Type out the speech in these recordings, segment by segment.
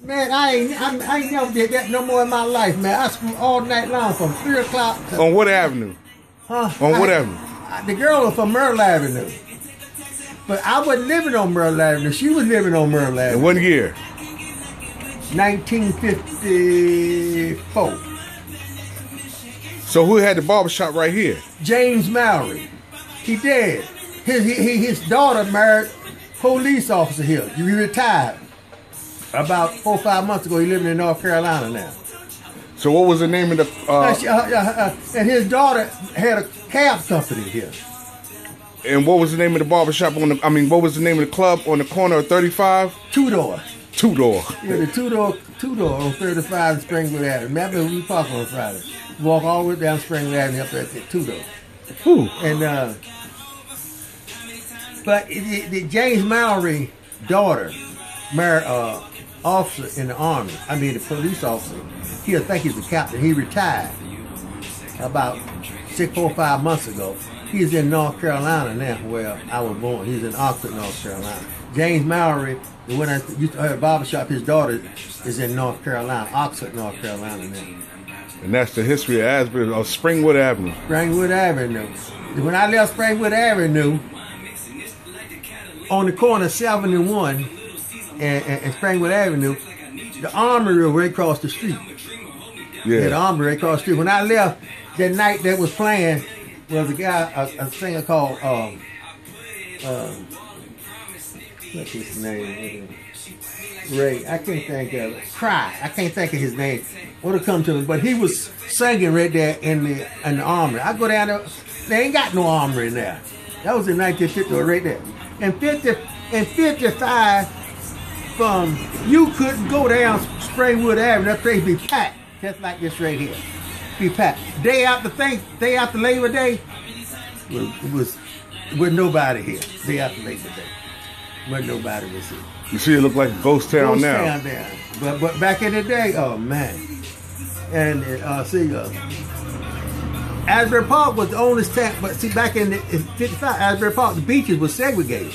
Man, I ain't never did that no more in my life, man. I screwed all night long from 3 o'clock to... On what avenue? Huh? On what avenue? The girl was from Merle Avenue. But I wasn't living on Merle Avenue. She was living on Merle Avenue. In what year? 1954. So who had the barbershop right here? James Mallory. He dead. His daughter married a police officer here. He retired. About 4 or 5 months ago, he living in North Carolina now. So what was the name of the... and his daughter had a cab company here. And what was the name of the barbershop on the... I mean, what was the name of the club on the corner of 35? Two Door. Two Door. Yeah, the two door on 35 Springwood Avenue. Remember, we park on Friday. Walk all the way down Springwood Avenue up there to Two Door. Whew. And, but the James Mallory daughter married officer in the Army. I mean, the police officer. I think he's a captain. He retired about 4 or 5 months ago. He's in North Carolina now, where I was born. He's in Oxford, North Carolina. James Mallory, the one I used to have a barbershop, his daughter is in North Carolina, Oxford, North Carolina now. And that's the history of Asbury, of Springwood Avenue. Springwood Avenue. When I left Springwood Avenue, on the corner of 71 and Springwood Avenue, the Armory was right across the street. Yeah. The Armory right across the street. When I left, that night that was playing was a guy, a singer called, what's his name? Ray. I can't think of it. Cry. I can't think of his name. What'll come to me? But he was singing right there in the Armory. I go down there. They ain't got no Armory in there. That was in 1950 right there. In 55, you couldn't go down Springwood Avenue. That place be packed, just like this right here. Be packed. Day after Labor Day, was nobody here. Day after Labor Day, when nobody was here. You see, it look like a ghost town now. Ghost town there. But back in the day, oh man. And Asbury Park was the oldest town. But see, back in 55, Asbury Park, the beaches were segregated.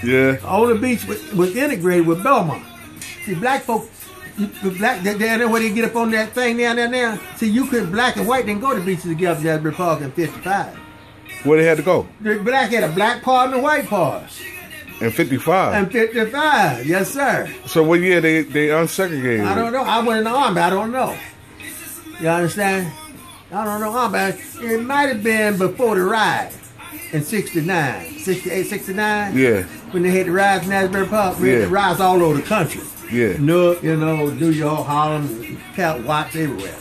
Yeah. All the beach was integrated with Belmont. See, black folk, down there where they get up on that thing down there now. See, you could black and white didn't go to beaches together in Asbury Park in 55. Where they had to go? The black had a black part and a white part. In 55? In 55, yes sir. So what year they unsegregated? I don't know. I went in the Army, I don't know. You understand? I don't know. It might have been before the riot in 69, 68, 69. Yeah. When they had the riots in Asbury Park, we had the riots all over the country. Yeah. New York, Harlem, Watts, everywhere.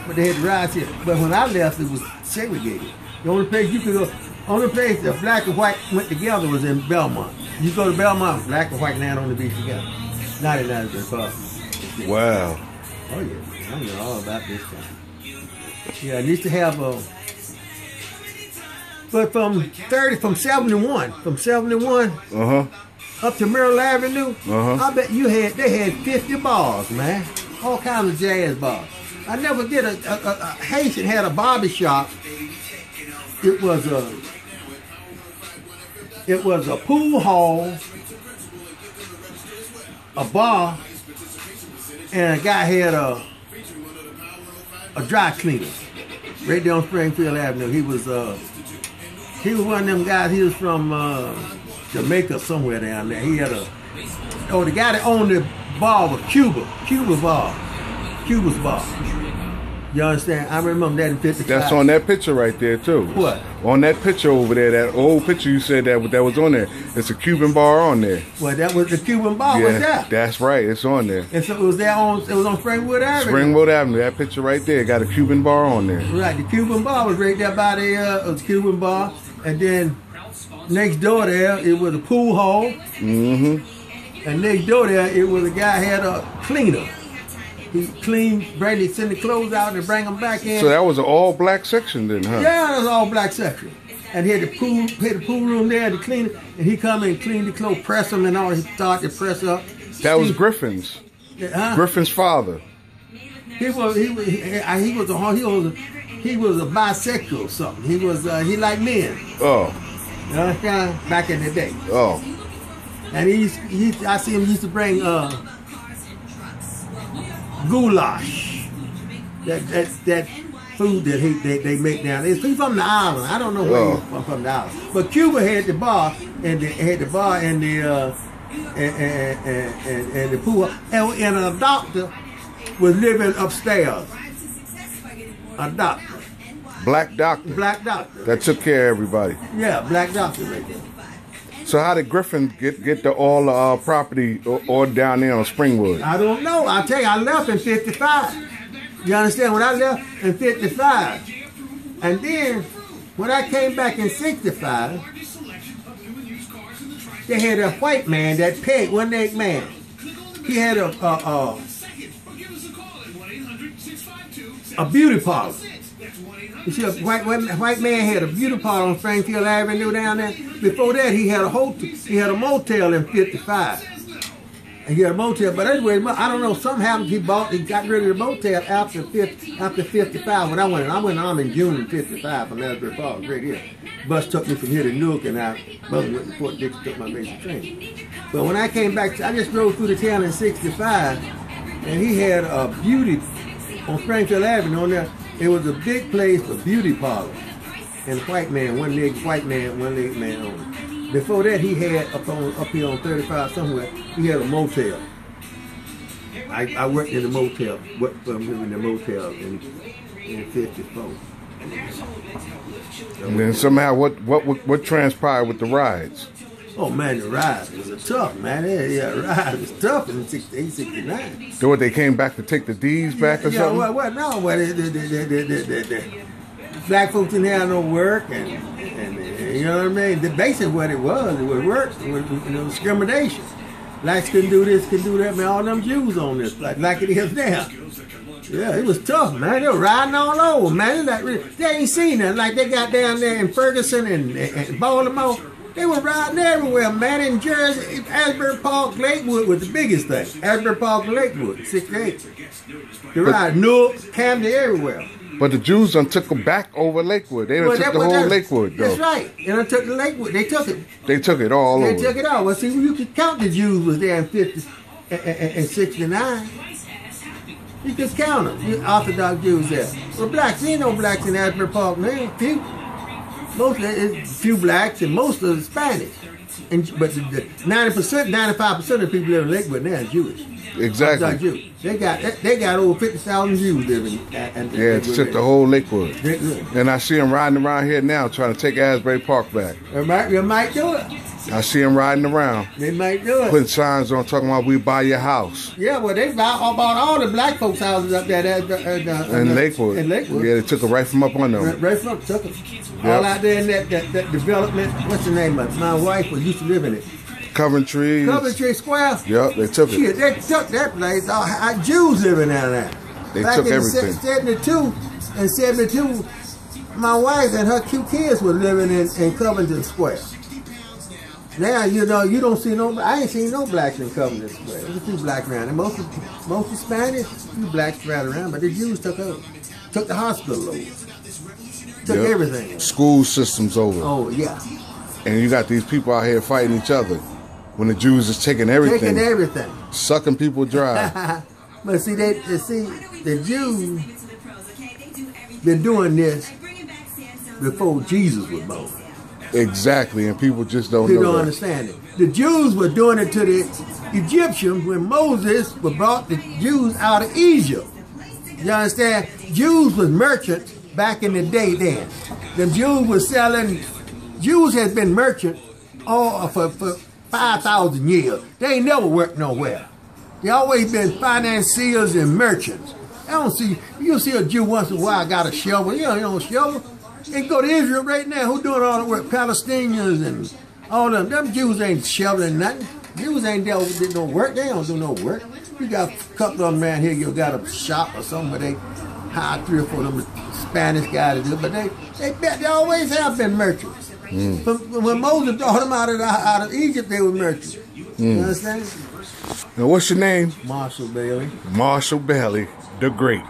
But they had the riots here. But when I left, it was segregated. The only place you could go, only place that black and white went together was in Belmont. You go to Belmont, black and white land on the beach together. Not in Asbury Park. Wow. Oh yeah, I know all about this thing. Yeah, I used to have but from 71 up to Merle Avenue, I bet they had 50 bars, man. All kinds of jazz bars. I never did a Haitian had a barber shop. It was a pool hall, a bar, and a guy had a dry cleaner right there on Springfield Avenue. He was one of them guys. He was from Jamaica, somewhere down there. He had the guy that owned the bar was Cuba's bar. You understand? I remember that in 55. That's on that picture right there too. What? On that picture over there, that old picture you said that was on there. It's a Cuban bar on there. Well, that was the Cuban bar. Yeah, was that? That's right. It's on there. And so it was on Springwood Avenue. Springwood Avenue. That picture right there got a Cuban bar on there. Right. The Cuban bar was right there by the Cuban bar, and then next door there it was a pool hall. And next door there it was a guy had a cleaner. He cleaned, send the clothes out and bring them back in. So that was an all black section then, huh? Yeah, it was all black section. And he had the pool room there to clean it. And he come in and clean the clothes, press them and all. He started to press up. That was Griffin's. Griffin's father. He was a bisexual or something. He liked men. Oh. You know, back in the day. Oh. And I see him used to bring goulash. That food that they make down there. He's from the island. I don't know where he's from the island. But Cuba had the bar and the pool, and a doctor was living upstairs. A doctor. Black doctor. Black doctor. That took care of everybody. Yeah, black doctor right there. So how did Griffin get all the property or down there on Springwood? I don't know. I'll tell you, I left in 55. You understand? When I left in 55, and then when I came back in 65, they had a white man, that peg, one-leg man. He had a beauty parlor. You see, a white man had a beauty parlor on Springfield Avenue down there. Before that, he had a hotel. He had a motel in 55. And he had a motel, but anyway, I don't know. Something happened. He got rid of the motel after 55. When I went on in June of 55 from Asbury Park, right here. Bus took me from here to Newark, and I went to Fort Dix, took my basic training. But when I came back, I just drove through the town in 65, and he had a beauty on Springfield Avenue on there. It was a big place for beauty parlors. And white man, one-leg man on. Before that, he had up here on 35 somewhere, he had a motel. I worked in the motel, in 54. And then somehow, what transpired with the riots? Oh man, the riots was tough, man. Yeah, the riots was tough in 69. So what, they came back to take the D's back or something? Yeah, no, the black folks didn't have no work, and you know what I mean? Basically what it was work, it was discrimination. Blacks couldn't do this, couldn't do that, man. All them Jews on this, like it is now. Yeah, it was tough, man. They were riding all over, man. They ain't seen that. Like they got down there in Ferguson and Baltimore. They were riding everywhere, man. In Jersey, Asbury Park, Lakewood was the biggest thing. Asbury Park, Lakewood, 68. They ride Newark, Camden, everywhere. But the Jews done took them back over Lakewood. They done took the whole Lakewood, though. That's right. They done took the Lakewood. They took it. They took it all over. They took it all. Well, see, you could count the Jews was there in 50 and 69. You could count them. The Orthodox Jews there. Well, blacks, there ain't no blacks in Asbury Park, man. Few. Few blacks and most of the Spanish. But 90%, 95% of the people living in Lakewood now are Jewish. Exactly. Jews. They got over 50,000 Jews living. It took the whole Lakewood. And I see them riding around here now trying to take Asbury Park back. They might do it. I see them riding around. They might do it. Putting signs on talking about we buy your house. Yeah, well, they bought all the black folks' houses up there in Lakewood. In Lakewood. Yeah, they took it right from up on them. Right from up, took it. Yep. All out there in that development. What's the name of it? My wife used to live in it. Coventry Square. Yep, they took it. Shit, they took that place. Jews living down there. They took everything. In 72, my wife and her 2 kids were living in Coventry Square. Now, you don't see I ain't seen no blacks in Coventry Square. There's a few blacks around there. Mostly Spanish, a few blacks right around, but the Jews took over. Took the hospital over. Took everything over. School systems over. Oh, yeah. And you got these people out here fighting each other when the Jews is taking everything. Taking everything. Sucking people dry. But see, the Jews been doing this before Jesus was born. Exactly, and people just don't know. They don't understand it. The Jews were doing it to the Egyptians when Moses brought the Jews out of Egypt. You understand? Jews was merchants back in the day then. The Jews was selling. Jews has been merchants all for 5,000 years. They ain't never worked nowhere. They always been financiers and merchants. You'll see a Jew once in a while got a shovel. You know, shovel. They go to Israel right now. Who doing all the work? Palestinians and all them. Them Jews ain't shoveling nothing. Jews ain't did no work. They don't do no work. You got a couple of them around here. You got a shop or something where they hire 3 or 4 of them Spanish guys to do. But they always have been merchants. When Moses brought them out of Egypt, they were merchants. You understand? Now, what's your name? Marshall Bailey. Marshall Bailey, the Great.